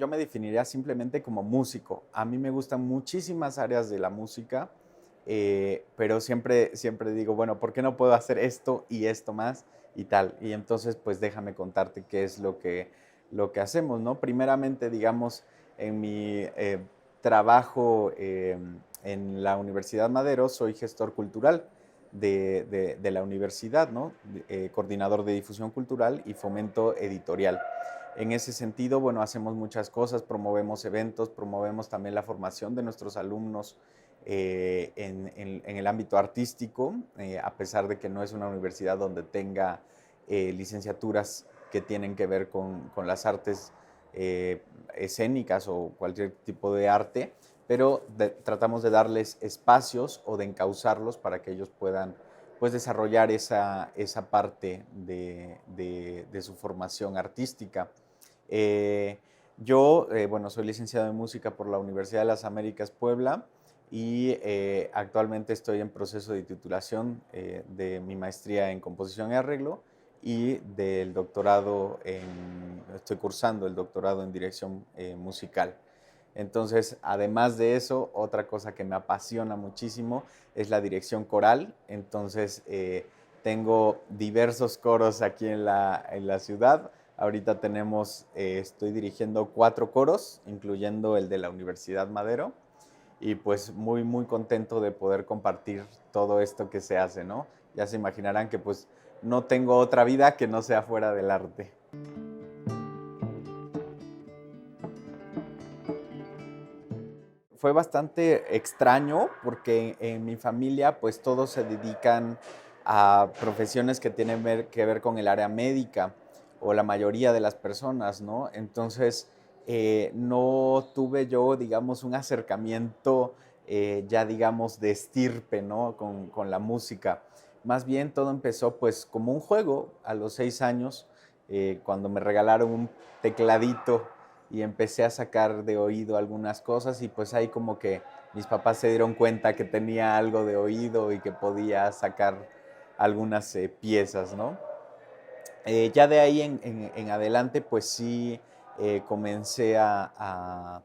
yo me definiría simplemente como músico. A mí me gustan muchísimas áreas de la música, pero siempre digo, bueno, ¿por qué no puedo hacer esto y esto más y tal? Y entonces, pues déjame contarte qué es lo que hacemos, ¿no? Primeramente, digamos, en mi trabajo en la Universidad Madero, soy gestor cultural de la universidad, ¿no? Coordinador de difusión cultural y fomento editorial. En ese sentido, bueno, hacemos muchas cosas, promovemos eventos, promovemos también la formación de nuestros alumnos en el ámbito artístico, a pesar de que no es una universidad donde tenga licenciaturas que tienen que ver con las artes escénicas o cualquier tipo de arte, pero tratamos de darles espacios o de encauzarlos para que ellos puedan pues, desarrollar esa parte de su formación artística. Eh, bueno, soy licenciado en música por la Universidad de las Américas Puebla y actualmente estoy en proceso de titulación de mi maestría en composición y arreglo y del doctorado estoy cursando el doctorado en dirección musical. Entonces, además de eso, otra cosa que me apasiona muchísimo es la dirección coral. Entonces, tengo diversos coros aquí en la ciudad. Ahorita estoy dirigiendo 4 coros, incluyendo el de la Universidad Madero. Y pues muy, muy contento de poder compartir todo esto que se hace, ¿no? Ya se imaginarán que pues no tengo otra vida que no sea fuera del arte. Fue bastante extraño porque en mi familia pues todos se dedican a profesiones que tienen que ver con el área médica o la mayoría de las personas, ¿no? Entonces no tuve yo, digamos, un acercamiento ya, digamos, de estirpe, ¿no? Con la música. Más bien todo empezó pues como un juego a los 6 años, cuando me regalaron un tecladito y empecé a sacar de oído algunas cosas y pues ahí como que mis papás se dieron cuenta que tenía algo de oído y que podía sacar algunas piezas, ¿no? Ya de ahí en adelante pues sí comencé a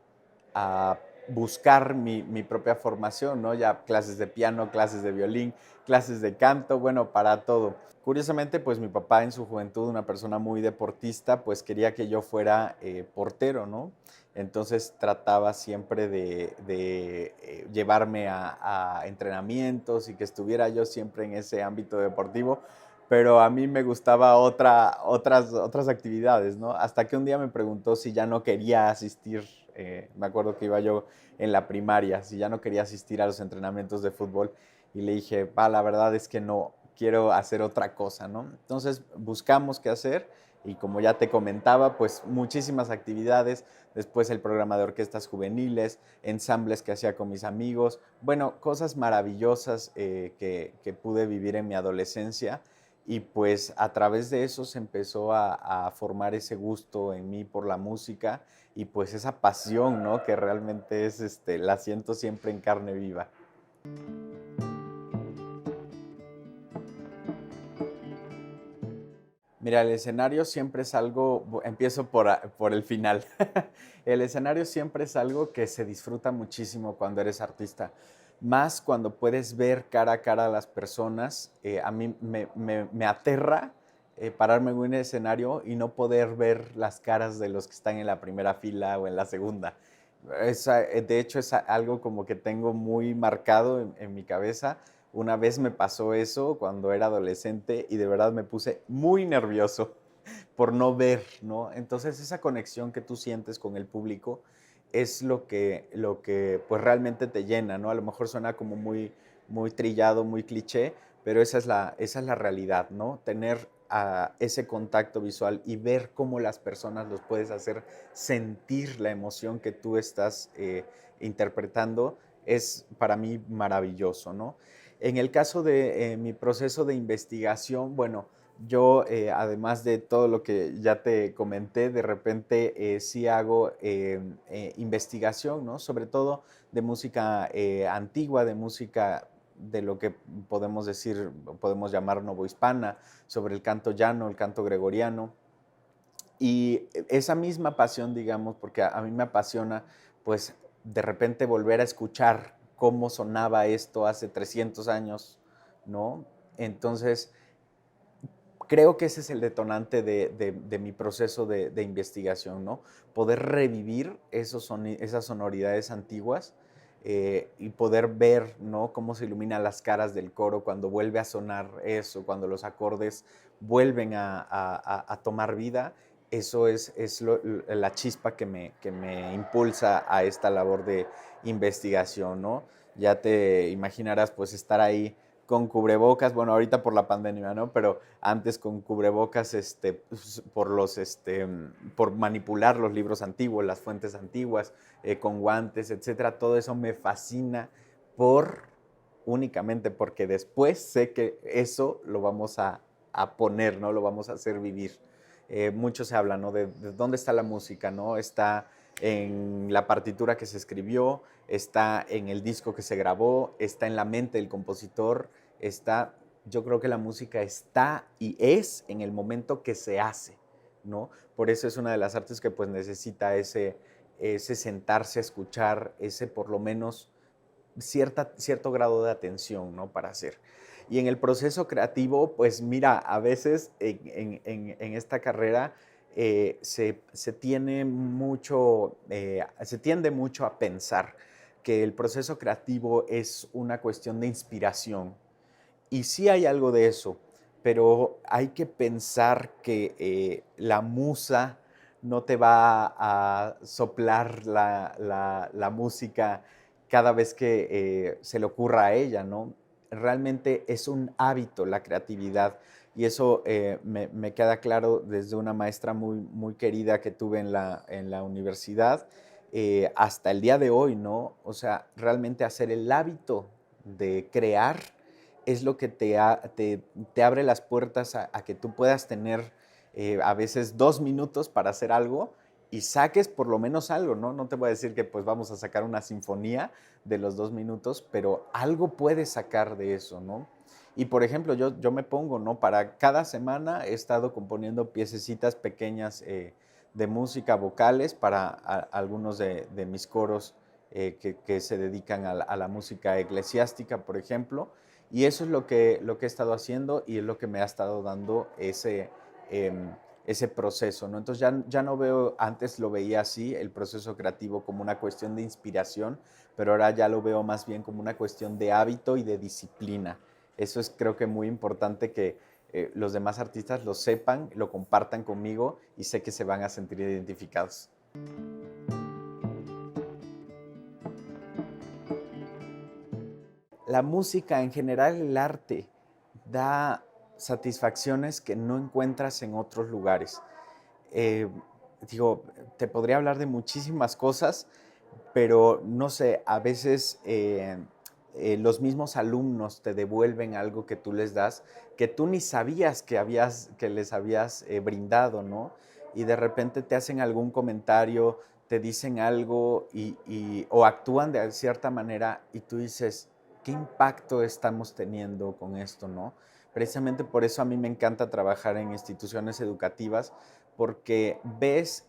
buscar mi propia formación, ¿no? Ya clases de piano, clases de violín, clases de canto, bueno, para todo. Curiosamente, pues mi papá en su juventud, una persona muy deportista, pues quería que yo fuera portero, ¿no? Entonces trataba siempre de llevarme a entrenamientos y que estuviera yo siempre en ese ámbito deportivo, pero a mí me gustaba otras actividades, ¿no? Hasta que un día me preguntó si ya no quería asistir, me acuerdo que iba yo en la primaria, si ya no quería asistir a los entrenamientos de fútbol y le dije, pa, la verdad es que no, quiero hacer otra cosa, ¿no? Entonces buscamos qué hacer y como ya te comentaba, pues muchísimas actividades, después el programa de orquestas juveniles, ensambles que hacía con mis amigos, bueno, cosas maravillosas que pude vivir en mi adolescencia y pues a través de eso se empezó a formar ese gusto en mí por la música y pues esa pasión, ¿no? Que realmente la siento siempre en carne viva. Mira, el escenario siempre es algo, empiezo por el final. El escenario siempre es algo que se disfruta muchísimo cuando eres artista, más cuando puedes ver cara a cara a las personas. A mí me aterra pararme en un escenario y no poder ver las caras de los que están en la primera fila o en la segunda. De hecho, es algo como que tengo muy marcado en mi cabeza. Una vez me pasó eso cuando era adolescente y de verdad me puse muy nervioso por no ver, ¿no? Entonces esa conexión que tú sientes con el público es lo que pues realmente te llena, ¿no? A lo mejor suena como muy trillado, muy cliché, pero esa es la realidad, ¿no? Tener ese contacto visual y ver cómo las personas los puedes hacer sentir la emoción que tú estás interpretando es para mí maravilloso, ¿no? En el caso de mi proceso de investigación, bueno, yo, además de todo lo que ya te comenté, de repente sí hago investigación, ¿no? Sobre todo de música antigua, de música de lo que podemos decir, podemos llamar novohispana, sobre el canto llano, el canto gregoriano. Y esa misma pasión, digamos, porque a mí me apasiona, pues de repente volver a escuchar cómo sonaba esto hace 300 años, ¿no? Entonces, creo que ese es el detonante de mi proceso de investigación, ¿no? Poder revivir esas sonoridades antiguas y poder ver, ¿no? Cómo se iluminan las caras del coro cuando vuelve a sonar eso, cuando los acordes vuelven a tomar vida. Eso es la chispa que me impulsa a esta labor de investigación, ¿no? Ya te imaginarás, pues, estar ahí con cubrebocas, bueno, ahorita por la pandemia, ¿no? Pero antes con cubrebocas, pues, por manipular los libros antiguos, las fuentes antiguas, con guantes, etcétera. Todo eso me fascina únicamente porque después sé que eso lo vamos a poner, ¿no? Lo vamos a hacer vivir. Mucho se habla, ¿no? De dónde está la música, ¿no? Está en la partitura que se escribió, está en el disco que se grabó, está en la mente del compositor, yo creo que la música está y es en el momento que se hace, ¿no? Por eso es una de las artes que pues necesita ese sentarse a escuchar, ese por lo menos cierto grado de atención, ¿no? Para hacer. Y en el proceso creativo, pues mira, a veces en esta carrera se tiende mucho a pensar que el proceso creativo es una cuestión de inspiración. Y sí hay algo de eso, pero hay que pensar que la musa no te va a soplar la música cada vez que se le ocurra a ella, ¿no? Realmente es un hábito la creatividad y eso me queda claro desde una maestra muy querida que tuve en la universidad hasta el día de hoy, ¿no? O sea, realmente hacer el hábito de crear es lo que te abre las puertas a que tú puedas tener a veces 2 minutos para hacer algo y saques por lo menos algo, ¿no? No te voy a decir que pues vamos a sacar una sinfonía de los 2 minutos, pero algo puedes sacar de eso, ¿no? Y por ejemplo, yo me pongo, ¿no? Para cada semana he estado componiendo piececitas pequeñas de música, vocales, para algunos de mis coros que se dedican a la música eclesiástica, por ejemplo. Y eso es lo que he estado haciendo y es lo que me ha estado dando ese proceso, ¿no? Entonces ya no veo, antes lo veía así, el proceso creativo como una cuestión de inspiración, pero ahora ya lo veo más bien como una cuestión de hábito y de disciplina. Eso es creo que muy importante que los demás artistas lo sepan, lo compartan conmigo y sé que se van a sentir identificados. La música, en general el arte, da satisfacciones que no encuentras en otros lugares. Eh, digo, te podría hablar de muchísimas cosas, pero no sé, a veces los mismos alumnos te devuelven algo que tú les das, que tú ni sabías que les habías brindado, ¿no? Y de repente te hacen algún comentario, te dicen algo o actúan de cierta manera y tú dices, ¿qué impacto estamos teniendo con esto, no? Precisamente por eso a mí me encanta trabajar en instituciones educativas, porque ves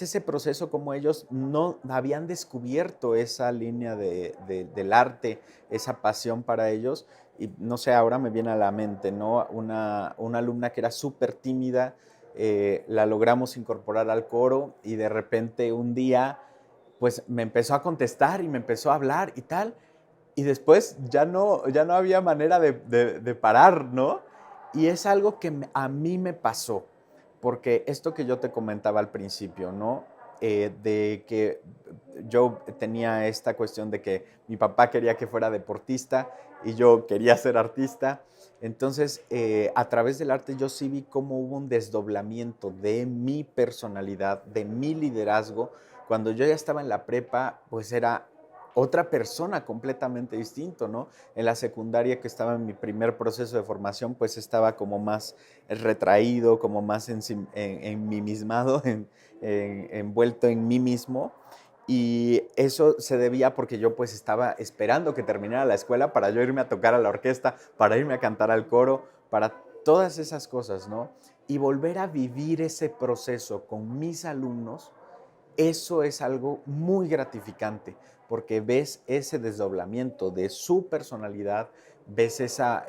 ese proceso como ellos no habían descubierto esa línea del arte, esa pasión para ellos. Y no sé, ahora me viene a la mente, ¿no? Una alumna que era súper tímida, la logramos incorporar al coro y de repente un día, pues me empezó a contestar y me empezó a hablar y tal. Y después ya no había manera de parar, ¿no? Y es algo que a mí me pasó, porque esto que yo te comentaba al principio, ¿no? De que yo tenía esta cuestión de que mi papá quería que fuera deportista y yo quería ser artista. Entonces, a través del arte yo sí vi cómo hubo un desdoblamiento de mi personalidad, de mi liderazgo. Cuando yo ya estaba en la prepa, pues era otra persona completamente distinto, ¿no? En la secundaria, que estaba en mi primer proceso de formación, pues estaba como más retraído, como más enmimismado, envuelto en mí mismo. Y eso se debía porque yo pues estaba esperando que terminara la escuela para yo irme a tocar a la orquesta, para irme a cantar al coro, para todas esas cosas, ¿no? y volver a vivir ese proceso con mis alumnos, eso es algo muy gratificante, porque ves ese desdoblamiento de su personalidad, ves esa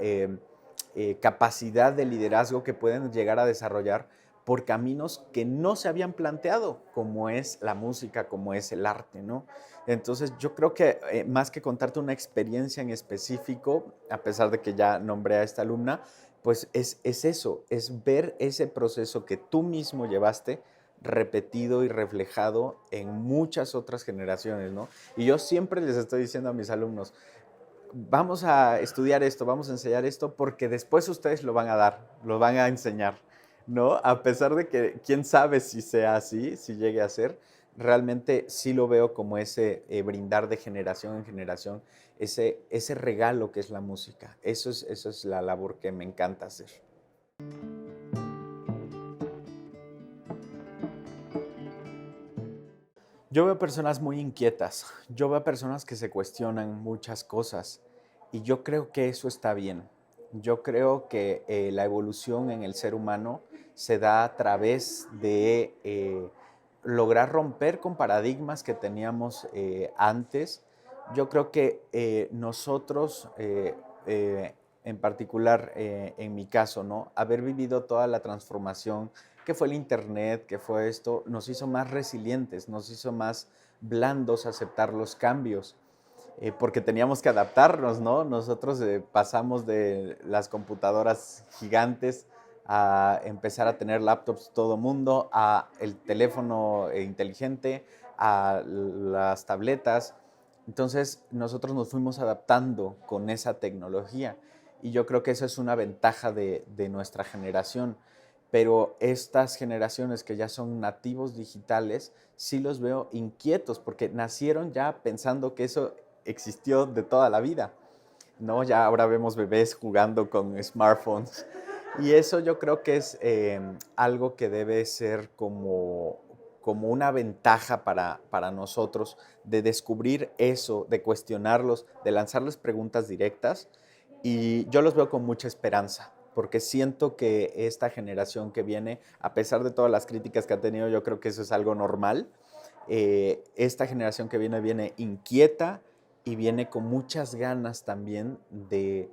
capacidad de liderazgo que pueden llegar a desarrollar por caminos que no se habían planteado, como es la música, como es el arte, ¿no? Entonces yo creo que más que contarte una experiencia en específico, a pesar de que ya nombré a esta alumna, pues es eso, es ver ese proceso que tú mismo llevaste repetido y reflejado en muchas otras generaciones, ¿no? Y yo siempre les estoy diciendo a mis alumnos, vamos a estudiar esto, vamos a enseñar esto, porque después ustedes lo van a dar, lo van a enseñar, ¿no? A pesar de que quién sabe si sea así, si llegue a ser, realmente sí lo veo como ese brindar de generación en generación, ese regalo que es la música. Eso es la labor que me encanta hacer. Yo veo personas muy inquietas, yo veo personas que se cuestionan muchas cosas y yo creo que eso está bien. Yo creo que la evolución en el ser humano se da a través de lograr romper con paradigmas que teníamos antes. Yo creo que nosotros, en particular en mi caso, ¿no? Haber vivido toda la transformación que fue el Internet, que fue esto, nos hizo más resilientes, nos hizo más blandos a aceptar los cambios, porque teníamos que adaptarnos, ¿no? Nosotros pasamos de las computadoras gigantes a empezar a tener laptops todo mundo, a el teléfono inteligente, a las tabletas. Entonces nosotros nos fuimos adaptando con esa tecnología y yo creo que esa es una ventaja de nuestra generación, pero estas generaciones que ya son nativos digitales, sí los veo inquietos porque nacieron ya pensando que eso existió de toda la vida, ¿no? Ya ahora vemos bebés jugando con smartphones y eso yo creo que es algo que debe ser como una ventaja para nosotros de descubrir eso, de cuestionarlos, de lanzarles preguntas directas y yo los veo con mucha esperanza porque siento que esta generación que viene, a pesar de todas las críticas que ha tenido, yo creo que eso es algo normal. Esta generación que viene inquieta y viene con muchas ganas también de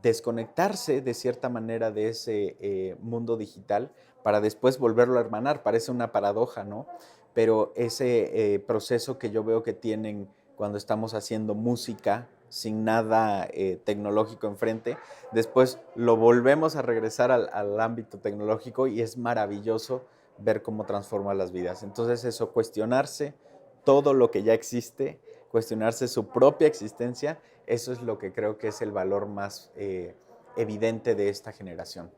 desconectarse de cierta manera de ese mundo digital para después volverlo a hermanar. Parece una paradoja, ¿no? Pero ese proceso que yo veo que tienen cuando estamos haciendo música sin nada tecnológico enfrente, después lo volvemos a regresar al ámbito tecnológico y es maravilloso ver cómo transforma las vidas. Entonces eso, cuestionarse todo lo que ya existe, cuestionarse su propia existencia, eso es lo que creo que es el valor más evidente de esta generación.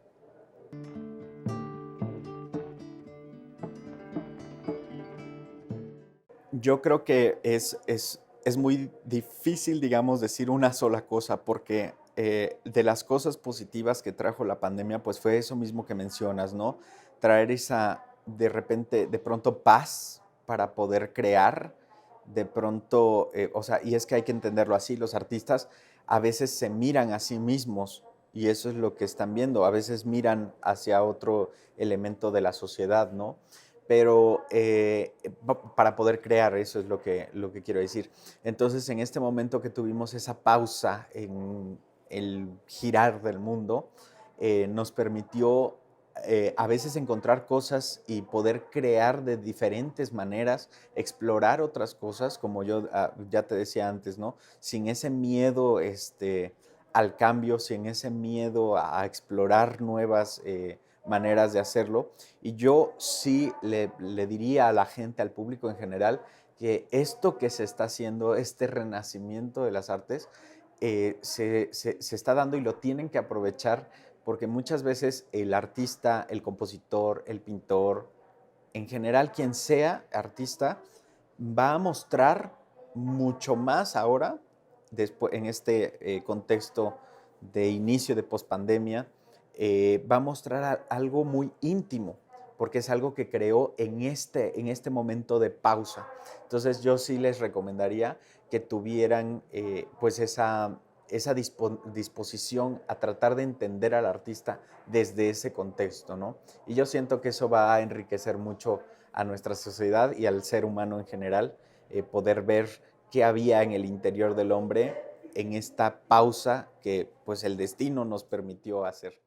Yo creo que es muy difícil, digamos, decir una sola cosa, porque de las cosas positivas que trajo la pandemia, pues fue eso mismo que mencionas, ¿no? Traer esa, de repente, de pronto paz para poder crear, de pronto, o sea, y es que hay que entenderlo así, los artistas a veces se miran a sí mismos y eso es lo que están viendo, a veces miran hacia otro elemento de la sociedad, ¿no? Pero para poder crear, eso es lo que quiero decir. Entonces, en este momento que tuvimos esa pausa en el girar del mundo, nos permitió a veces encontrar cosas y poder crear de diferentes maneras, explorar otras cosas, como yo ya te decía antes, ¿no? Sin ese miedo al cambio, sin ese miedo a explorar nuevas maneras de hacerlo. Y yo sí le diría a la gente, al público en general, que esto que se está haciendo, este renacimiento de las artes, se está dando y lo tienen que aprovechar porque muchas veces el artista, el compositor, el pintor, en general quien sea artista, va a mostrar mucho más ahora, después, en este contexto de inicio de pospandemia, va a mostrar algo muy íntimo, porque es algo que creó en este momento de pausa. Entonces yo sí les recomendaría que tuvieran pues esa disposición a tratar de entender al artista desde ese contexto, ¿no? Y yo siento que eso va a enriquecer mucho a nuestra sociedad y al ser humano en general, poder ver qué había en el interior del hombre en esta pausa que pues el destino nos permitió hacer.